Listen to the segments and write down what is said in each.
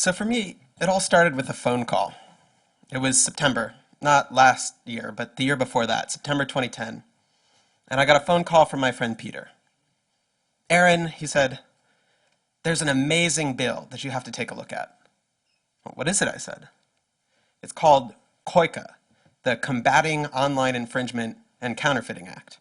So for me, it all started with a phone call. It was September, not last year, but the year before that, September 2010. And I got a phone call from my friend Peter. Aaron, he said, there's an amazing bill that you have to take a look at. What is it? I said. It's called COICA, the Combating Online Infringement and Counterfeiting Act.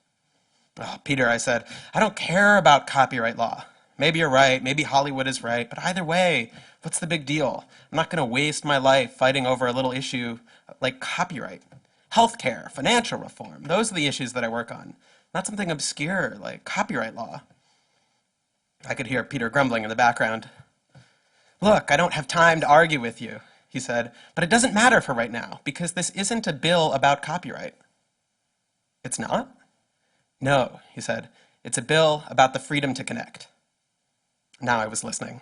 Oh, Peter, I said, I don't care about copyright law. Maybe you're right, maybe Hollywood is right, but either way, what's the big deal? I'm not going to waste my life fighting over a little issue like copyright. Healthcare, financial reform, those are the issues that I work on, not something obscure like copyright law. I could hear Peter grumbling in the background. Look, I don't have time to argue with you, he said, but it doesn't matter for right now, because this isn't a bill about copyright. It's not? No, he said, it's a bill about the freedom to connect. Now I was listening.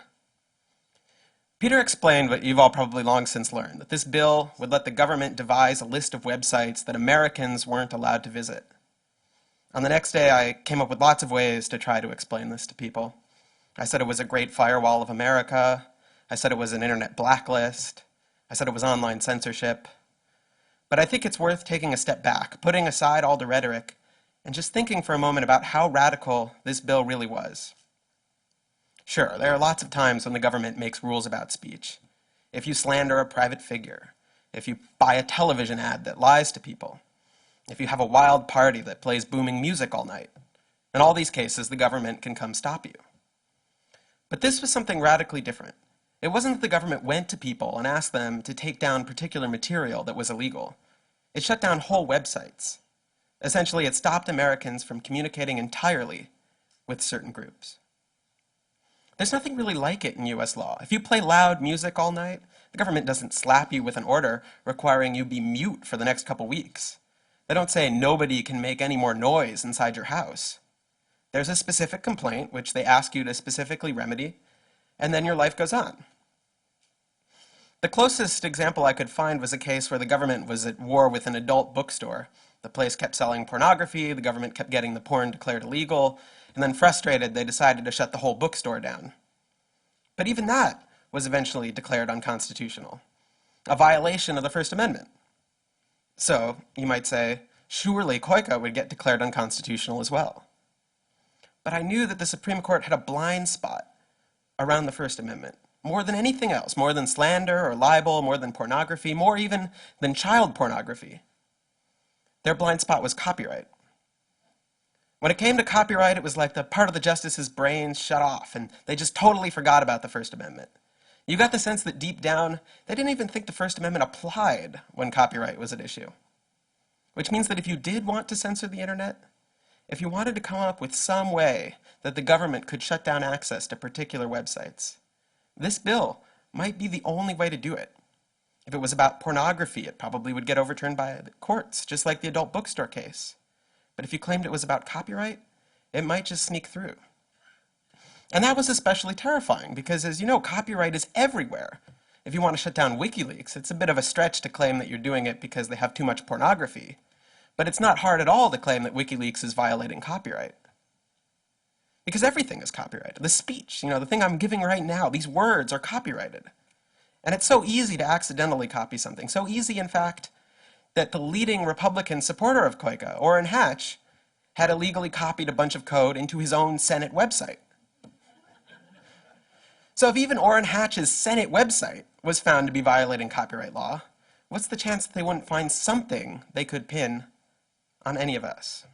Peter explained what you've all probably long since learned, that this bill would let the government devise a list of websites that Americans weren't allowed to visit. On the next day, I came up with lots of ways to try to explain this to people. I said it was a great firewall of America. I said it was an internet blacklist. I said it was online censorship. But I think it's worth taking a step back, putting aside all the rhetoric, and just thinking for a moment about how radical this bill really was. Sure, there are lots of times when the government makes rules about speech. If you slander a private figure, if you buy a television ad that lies to people, if you have a wild party that plays booming music all night, in all these cases, the government can come stop you. But this was something radically different. It wasn't that the government went to people and asked them to take down particular material that was illegal. It shut down whole websites. Essentially, it stopped Americans from communicating entirely with certain groups. There's nothing really like it in US law. If you play loud music all night, the government doesn't slap you with an order requiring you be mute for the next couple weeks. They don't say nobody can make any more noise inside your house. There's a specific complaint, which they ask you to specifically remedy, and then your life goes on. The closest example I could find was a case where the government was at war with an adult bookstore. The place kept selling pornography, the government kept getting the porn declared illegal, and then frustrated, they decided to shut the whole bookstore down. But even that was eventually declared unconstitutional, a violation of the First Amendment. So, you might say, surely COICA would get declared unconstitutional as well. But I knew that the Supreme Court had a blind spot around the First Amendment, more than anything else, more than slander or libel, more than pornography, more even than child pornography. Their blind spot was copyright. When it came to copyright, it was like the part of the justices' brains shut off, and they just totally forgot about the First Amendment. You got the sense that deep down, they didn't even think the First Amendment applied when copyright was at issue. Which means that if you did want to censor the internet, if you wanted to come up with some way that the government could shut down access to particular websites, this bill might be the only way to do it. If it was about pornography, it probably would get overturned by the courts, just like the adult bookstore case. But if you claimed it was about copyright, it might just sneak through. And that was especially terrifying because, as you know, copyright is everywhere. If you want to shut down WikiLeaks, it's a bit of a stretch to claim that you're doing it because they have too much pornography. But it's not hard at all to claim that WikiLeaks is violating copyright. Because everything is copyrighted. The speech, the thing I'm giving right now, these words are copyrighted. And it's so easy to accidentally copy something. So easy, in fact, that the leading Republican supporter of COICA, Orrin Hatch, had illegally copied a bunch of code into his own Senate website. So if even Orrin Hatch's Senate website was found to be violating copyright law, what's the chance that they wouldn't find something they could pin on any of us?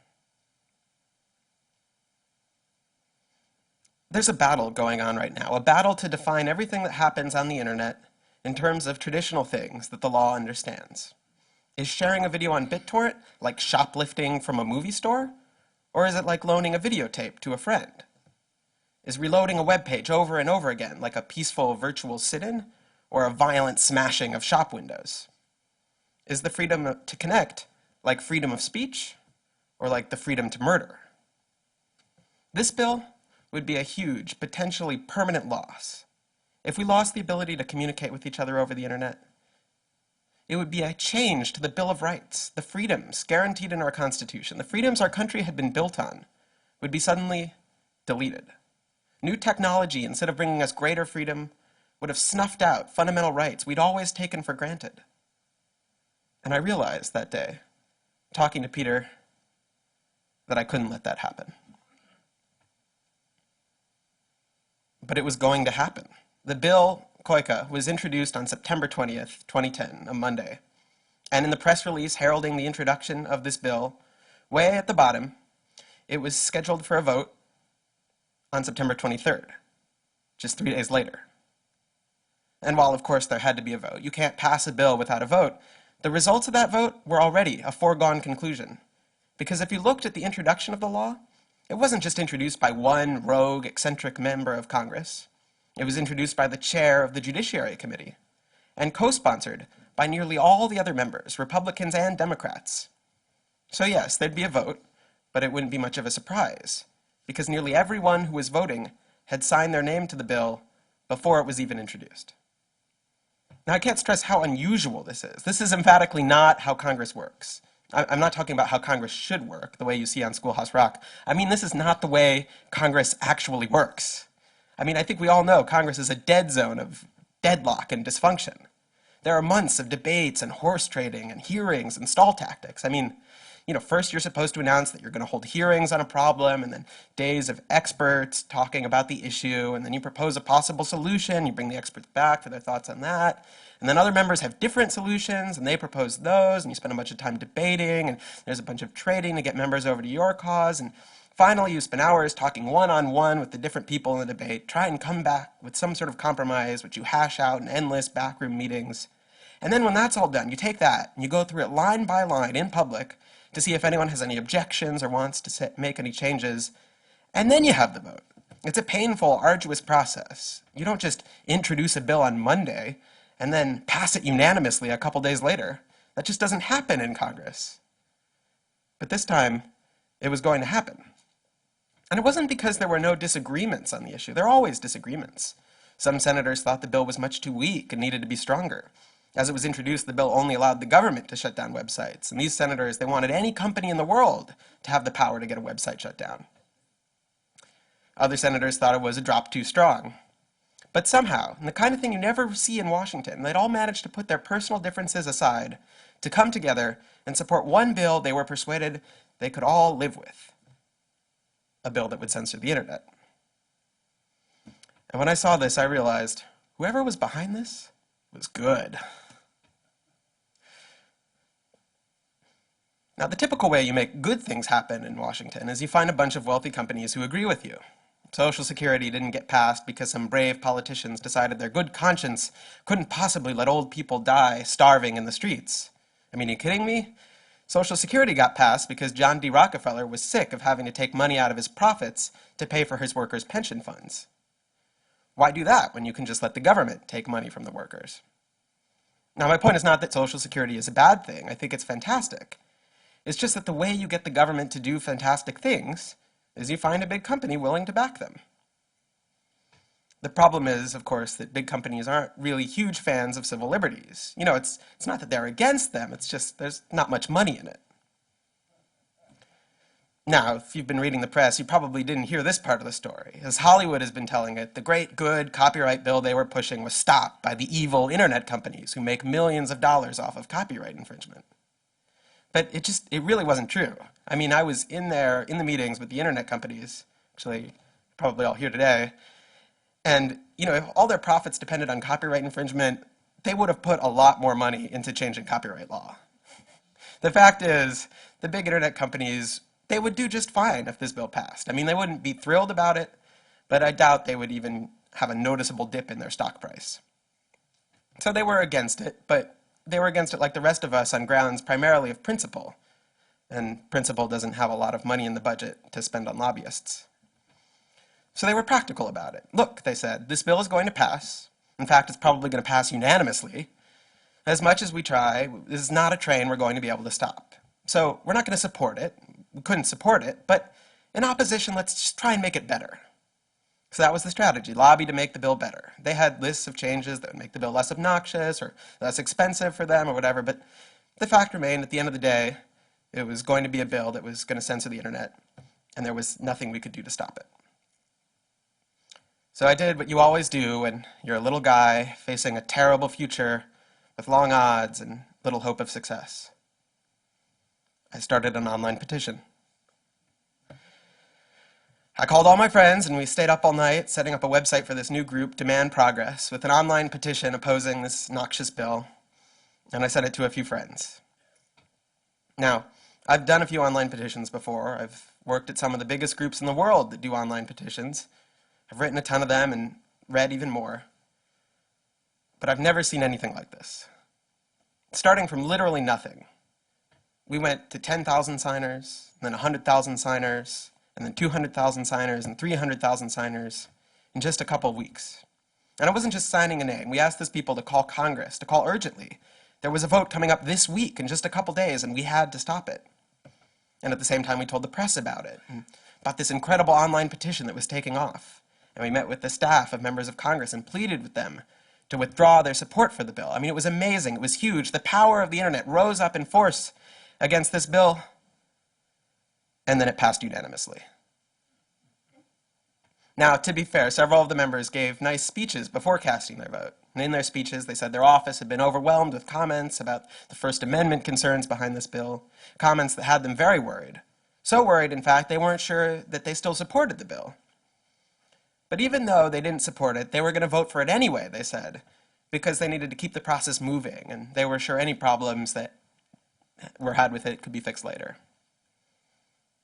There's a battle going on right now, a battle to define everything that happens on the internet in terms of traditional things that the law understands. Is sharing a video on BitTorrent like shoplifting from a movie store? Or is it like loaning a videotape to a friend? Is reloading a web page over and over again like a peaceful virtual sit-in or a violent smashing of shop windows? Is the freedom to connect like freedom of speech or like the freedom to murder? This bill would be a huge, potentially permanent loss. If we lost the ability to communicate with each other over the internet, it would be a change to the Bill of Rights, the freedoms guaranteed in our Constitution, the freedoms our country had been built on, would be suddenly deleted. New technology, instead of bringing us greater freedom, would have snuffed out fundamental rights we'd always taken for granted. And I realized that day, talking to Peter, that I couldn't let that happen. But it was going to happen. The bill, COICA, was introduced on September 20th, 2010, a Monday. And in the press release heralding the introduction of this bill, way at the bottom, it was scheduled for a vote on September 23rd, just 3 days later. And while, of course, there had to be a vote, you can't pass a bill without a vote, the results of that vote were already a foregone conclusion. Because if you looked at the introduction of the law, it wasn't just introduced by one rogue, eccentric member of Congress. It was introduced by the chair of the Judiciary Committee and co-sponsored by nearly all the other members, Republicans and Democrats. So yes, there'd be a vote, but it wouldn't be much of a surprise, because nearly everyone who was voting had signed their name to the bill before it was even introduced. Now, I can't stress how unusual this is. This is emphatically not how Congress works. I'm not talking about how Congress should work, the way you see on Schoolhouse Rock. I mean, this is not the way Congress actually works. I mean, I think we all know Congress is a dead zone of deadlock and dysfunction. There are months of debates and horse trading and hearings and stall tactics. I mean, first you're supposed to announce that you're going to hold hearings on a problem, and then days of experts talking about the issue, and then you propose a possible solution, you bring the experts back for their thoughts on that, and then other members have different solutions, and they propose those, and you spend a bunch of time debating, and there's a bunch of trading to get members over to your cause, and finally you spend hours talking one-on-one with the different people in the debate, try and come back with some sort of compromise, which you hash out in endless backroom meetings. And then when that's all done, you take that, and you go through it line by line in public, to see if anyone has any objections or wants to make any changes, and then you have the vote. It's a painful, arduous process. You don't just introduce a bill on Monday and then pass it unanimously a couple days later. That just doesn't happen in Congress. But this time, it was going to happen. And it wasn't because there were no disagreements on the issue. There are always disagreements. Some senators thought the bill was much too weak and needed to be stronger. As it was introduced, the bill only allowed the government to shut down websites. And these senators, they wanted any company in the world to have the power to get a website shut down. Other senators thought it was a drop too strong. But somehow, and the kind of thing you never see in Washington, they'd all managed to put their personal differences aside to come together and support one bill they were persuaded they could all live with. A bill that would censor the internet. And when I saw this, I realized whoever was behind this was good. Now, the typical way you make good things happen in Washington is you find a bunch of wealthy companies who agree with you. Social Security didn't get passed because some brave politicians decided their good conscience couldn't possibly let old people die starving in the streets. I mean, are you kidding me? Social Security got passed because John D. Rockefeller was sick of having to take money out of his profits to pay for his workers' pension funds. Why do that when you can just let the government take money from the workers? Now, my point is not that Social Security is a bad thing. I think it's fantastic. It's just that the way you get the government to do fantastic things is you find a big company willing to back them. The problem is, of course, that big companies aren't really huge fans of civil liberties. It's not that they're against them, it's just there's not much money in it. Now, if you've been reading the press, you probably didn't hear this part of the story. As Hollywood has been telling it, the great, good copyright bill they were pushing was stopped by the evil internet companies who make millions of dollars off of copyright infringement. But it really wasn't true. I mean, I was in there, in the meetings with the internet companies, actually, probably all here today, and, if all their profits depended on copyright infringement, they would have put a lot more money into changing copyright law. The fact is, the big internet companies, they would do just fine if this bill passed. I mean, they wouldn't be thrilled about it, but I doubt they would even have a noticeable dip in their stock price. So they were against it, but they were against it like the rest of us on grounds primarily of principle. And principle doesn't have a lot of money in the budget to spend on lobbyists. So they were practical about it. Look, they said, this bill is going to pass. In fact, it's probably going to pass unanimously. As much as we try, this is not a train we're going to be able to stop. So we're not going to support it. We couldn't support it, but in opposition, let's just try and make it better. So that was the strategy, lobby to make the bill better. They had lists of changes that would make the bill less obnoxious or less expensive for them or whatever, but the fact remained, at the end of the day, it was going to be a bill that was going to censor the internet, and there was nothing we could do to stop it. So I did what you always do when you're a little guy facing a terrible future with long odds and little hope of success. I started an online petition. I called all my friends and we stayed up all night setting up a website for this new group, Demand Progress, with an online petition opposing this noxious bill, and I sent it to a few friends. Now, I've done a few online petitions before. I've worked at some of the biggest groups in the world that do online petitions. I've written a ton of them and read even more. But I've never seen anything like this. Starting from literally nothing, we went to 10,000 signers, then 100,000 signers, and then 200,000 signers and 300,000 signers in just a couple of weeks. And it wasn't just signing a name. We asked these people to call Congress, to call urgently. There was a vote coming up this week in just a couple days, and we had to stop it. And at the same time, we told the press about it, and about this incredible online petition that was taking off. And we met with the staff of members of Congress and pleaded with them to withdraw their support for the bill. I mean, it was amazing. It was huge. The power of the internet rose up in force against this bill, and then it passed unanimously. Now, to be fair, several of the members gave nice speeches before casting their vote. And in their speeches, they said their office had been overwhelmed with comments about the First Amendment concerns behind this bill, comments that had them very worried. So worried, in fact, they weren't sure that they still supported the bill. But even though they didn't support it, they were going to vote for it anyway, they said, because they needed to keep the process moving, and they were sure any problems that were had with it could be fixed later.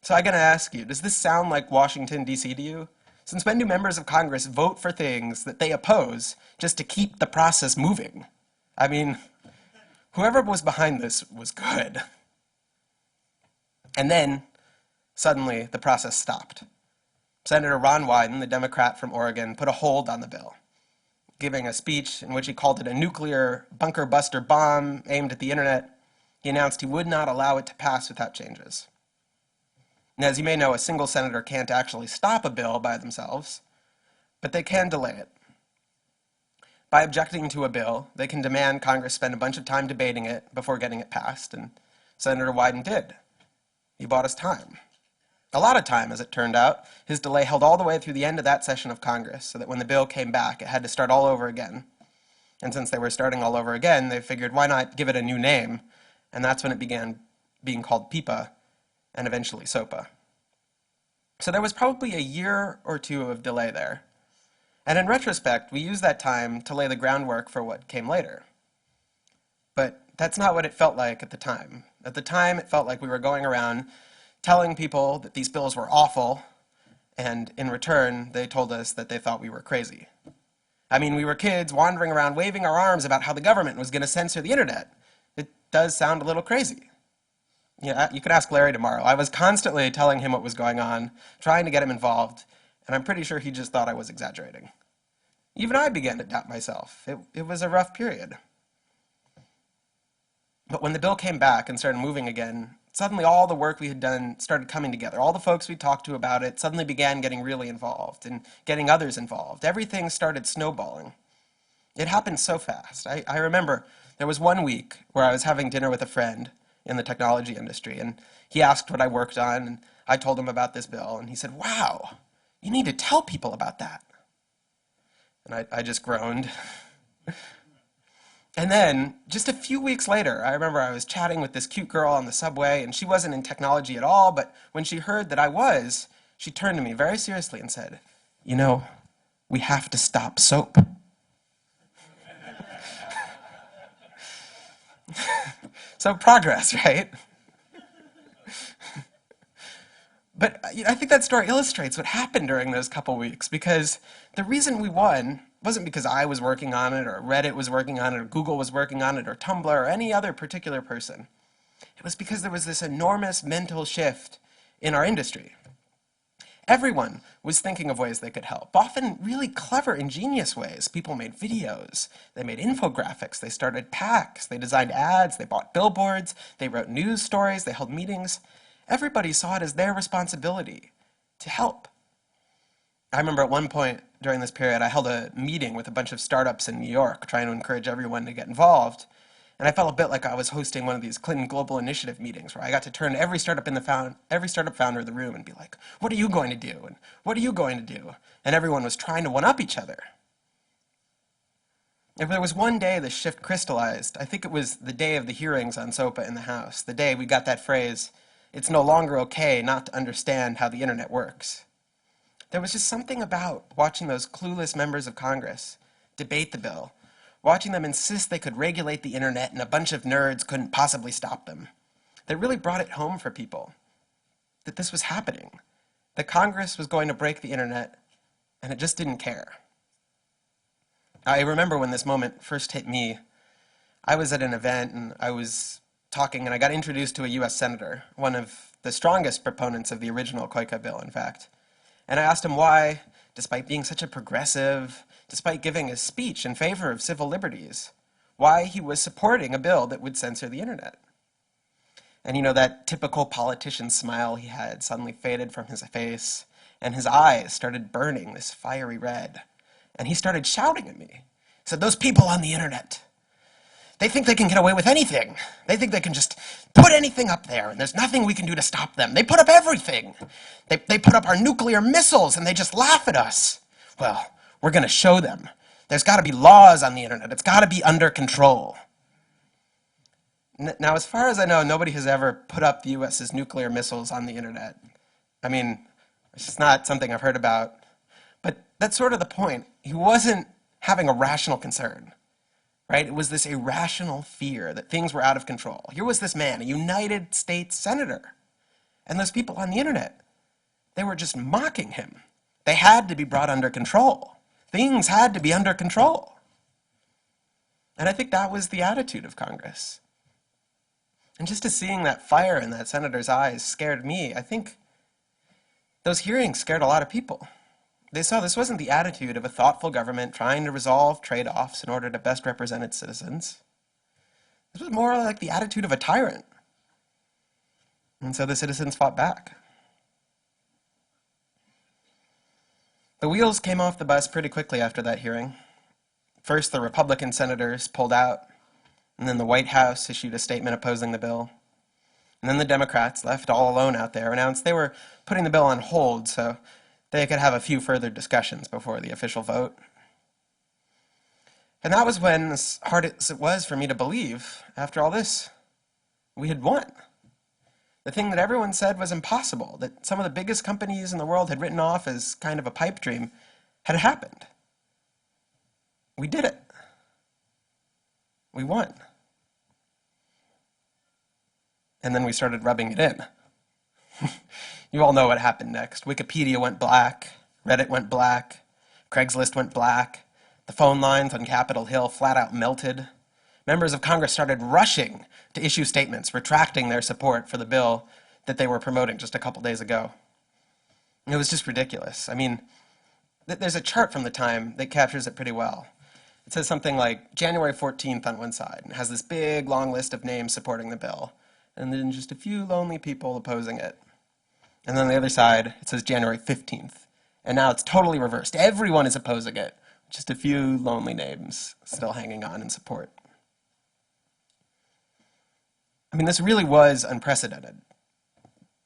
So I'm going to ask you, does this sound like Washington, D.C. to you? Since when do members of Congress vote for things that they oppose just to keep the process moving? I mean, whoever was behind this was good. And then, suddenly, the process stopped. Senator Ron Wyden, the Democrat from Oregon, put a hold on the bill, giving a speech in which he called it a nuclear bunker buster bomb aimed at the internet. He announced he would not allow it to pass without changes. And as you may know, a single senator can't actually stop a bill by themselves, but they can delay it. By objecting to a bill, they can demand Congress spend a bunch of time debating it before getting it passed, and Senator Wyden did. He bought us time. A lot of time, as it turned out. His delay held all the way through the end of that session of Congress, so that when the bill came back, it had to start all over again. And since they were starting all over again, they figured, why not give it a new name? And that's when it began being called PIPA, and eventually SOPA. So there was probably a year or two of delay there. And in retrospect, we used that time to lay the groundwork for what came later. But that's not what it felt like at the time. At the time, it felt like we were going around telling people that these bills were awful, and in return, they told us that they thought we were crazy. I mean, we were kids wandering around waving our arms about how the government was going to censor the internet. It does sound a little crazy. Yeah, you could ask Larry tomorrow. I was constantly telling him what was going on, trying to get him involved, and I'm pretty sure he just thought I was exaggerating. Even I began to doubt myself. It was a rough period. But when the bill came back and started moving again, suddenly all the work we had done started coming together. All the folks we talked to about it suddenly began getting really involved and getting others involved. Everything started snowballing. It happened so fast. I remember there was one week where I was having dinner with a friend in the technology industry, and he asked what I worked on, and I told him about this bill, and he said, "Wow, you need to tell people about that." And I just groaned. And then, just a few weeks later, I remember I was chatting with this cute girl on the subway, and she wasn't in technology at all, but when she heard that I was, she turned to me very seriously and said, "You know, we have to stop soap." So progress, right? But I think that story illustrates what happened during those couple weeks, because the reason we won wasn't because I was working on it, or Reddit was working on it, or Google was working on it, or Tumblr, or any other particular person. It was because there was this enormous mental shift in our industry. Everyone was thinking of ways they could help, often really clever, ingenious ways. People made videos, they made infographics, they started PACs, they designed ads, they bought billboards, they wrote news stories, they held meetings. Everybody saw it as their responsibility to help. I remember at one point during this period, I held a meeting with a bunch of startups in New York, trying to encourage everyone to get involved. And I felt a bit like I was hosting one of these Clinton Global Initiative meetings where I got to turn to every startup founder in the room and be like, what are you going to do? And what are you going to do? And everyone was trying to one-up each other. If there was one day the shift crystallized, I think it was the day of the hearings on SOPA in the House, the day we got that phrase, "It's no longer okay not to understand how the internet works." There was just something about watching those clueless members of Congress debate the bill, watching them insist they could regulate the internet and a bunch of nerds couldn't possibly stop them, that really brought it home for people, that this was happening, that Congress was going to break the internet, and it just didn't care. I remember when this moment first hit me. I was at an event and I was talking and I got introduced to a US Senator, one of the strongest proponents of the original COICA bill, in fact. And I asked him why, despite being such a progressive, despite giving a speech in favor of civil liberties, why he was supporting a bill that would censor the internet. And you know, that typical politician smile he had suddenly faded from his face, and his eyes started burning this fiery red. And he started shouting at me. He said, "Those people on the internet, they think they can get away with anything. They think they can just put anything up there, and there's nothing we can do to stop them. They put up everything. They put up our nuclear missiles, and they just laugh at us. Well, we're going to show them. There's got to be laws on the internet. It's got to be under control." Now, as far as I know, nobody has ever put up the US's nuclear missiles on the internet. I mean, it's just not something I've heard about. But that's sort of the point. He wasn't having a rational concern, right? It was this irrational fear that things were out of control. Here was this man, a United States senator, and those people on the internet, they were just mocking him. They had to be brought under control. Things had to be under control. And I think that was the attitude of Congress. And just as seeing that fire in that senator's eyes scared me, I think those hearings scared a lot of people. They saw this wasn't the attitude of a thoughtful government trying to resolve trade-offs in order to best represent its citizens. This was more like the attitude of a tyrant. And so the citizens fought back. The wheels came off the bus pretty quickly after that hearing. First, the Republican senators pulled out, and then the White House issued a statement opposing the bill. And then the Democrats, left all alone out there, announced they were putting the bill on hold so they could have a few further discussions before the official vote. And that was when, as hard as it was for me to believe, after all this, we had won. The thing that everyone said was impossible, that some of the biggest companies in the world had written off as kind of a pipe dream, had happened. We did it. We won. And then we started rubbing it in. You all know what happened next. Wikipedia went black, Reddit went black, Craigslist went black, the phone lines on Capitol Hill flat out melted. Members of Congress started rushing to issue statements retracting their support for the bill that they were promoting just a couple days ago. It was just ridiculous. I mean, there's a chart from the time that captures it pretty well. It says something like January 14th on one side, and has this big long list of names supporting the bill, and then just a few lonely people opposing it. And then on the other side, it says January 15th. And now it's totally reversed. Everyone is opposing it. Just a few lonely names still hanging on in support. I mean, this really was unprecedented.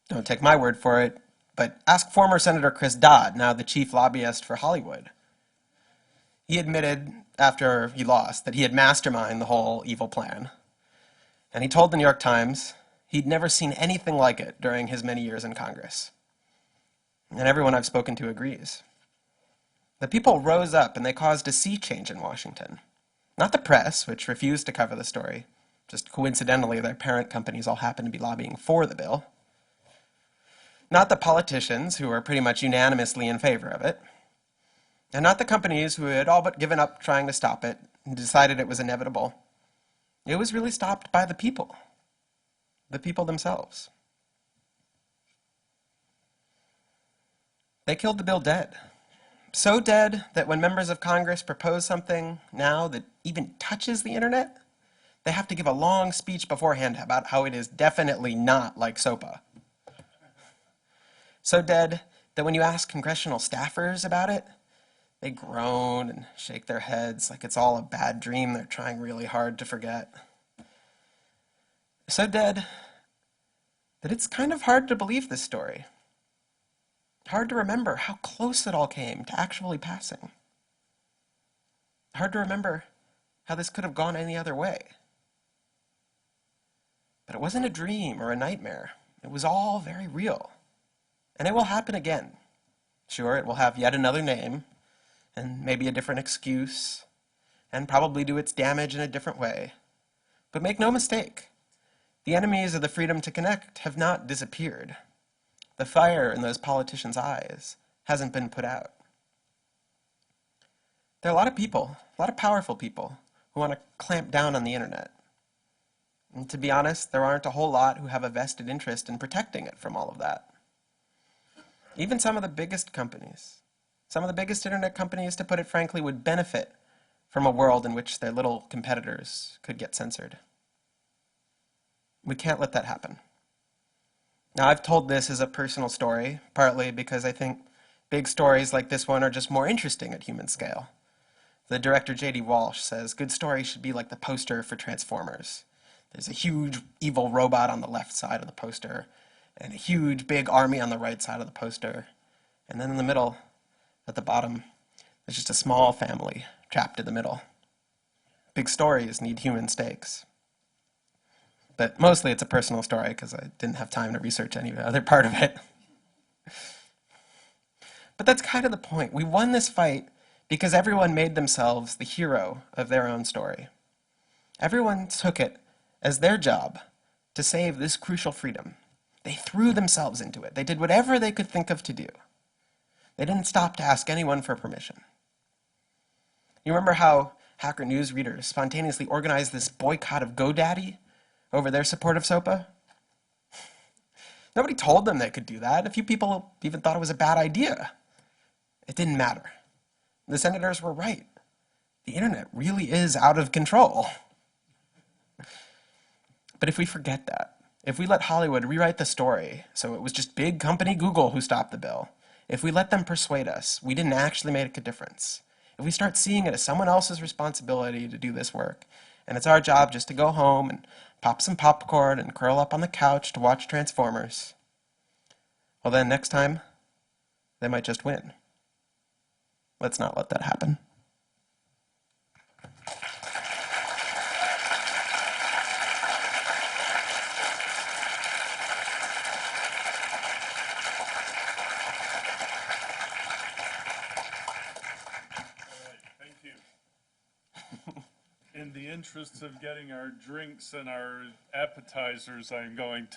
Don't take my word for it, but ask former Senator Chris Dodd, now the chief lobbyist for Hollywood. He admitted, after he lost, that he had masterminded the whole evil plan. And he told the New York Times he'd never seen anything like it during his many years in Congress. And everyone I've spoken to agrees. The people rose up and they caused a sea change in Washington. Not the press, which refused to cover the story. Just coincidentally, their parent companies all happened to be lobbying for the bill. Not the politicians, who were pretty much unanimously in favor of it. And not the companies who had all but given up trying to stop it and decided it was inevitable. It was really stopped by the people themselves. They killed the bill dead. So dead that when members of Congress propose something now that even touches the internet, they have to give a long speech beforehand about how it is definitely not like SOPA. So dead that when you ask congressional staffers about it, they groan and shake their heads like it's all a bad dream they're trying really hard to forget. So dead that it's kind of hard to believe this story. Hard to remember how close it all came to actually passing. Hard to remember how this could have gone any other way. But it wasn't a dream or a nightmare. It was all very real. And it will happen again. Sure, it will have yet another name, and maybe a different excuse, and probably do its damage in a different way. But make no mistake, the enemies of the freedom to connect have not disappeared. The fire in those politicians' eyes hasn't been put out. There are a lot of people, a lot of powerful people, who want to clamp down on the internet. And to be honest, there aren't a whole lot who have a vested interest in protecting it from all of that. Even some of the biggest companies, some of the biggest internet companies, to put it frankly, would benefit from a world in which their little competitors could get censored. We can't let that happen. Now, I've told this as a personal story, partly because I think big stories like this one are just more interesting at human scale. The director J.D. Walsh says good stories should be like the poster for Transformers. There's a huge evil robot on the left side of the poster, and a huge big army on the right side of the poster. And then in the middle, at the bottom, there's just a small family trapped in the middle. Big stories need human stakes. But mostly it's a personal story because I didn't have time to research any other part of it. But that's kind of the point. We won this fight because everyone made themselves the hero of their own story. Everyone took it as their job to save this crucial freedom. They threw themselves into it. They did whatever they could think of to do. They didn't stop to ask anyone for permission. You remember how Hacker News readers spontaneously organized this boycott of GoDaddy over their support of SOPA? Nobody told them they could do that. A few people even thought it was a bad idea. It didn't matter. The senators were right. The internet really is out of control. But if we forget that, if we let Hollywood rewrite the story so it was just big company Google who stopped the bill, if we let them persuade us we didn't actually make a difference, if we start seeing it as someone else's responsibility to do this work, and it's our job just to go home and pop some popcorn and curl up on the couch to watch Transformers, well then next time, they might just win. Let's not let that happen. In the interest of getting our drinks and our appetizers, I'm going to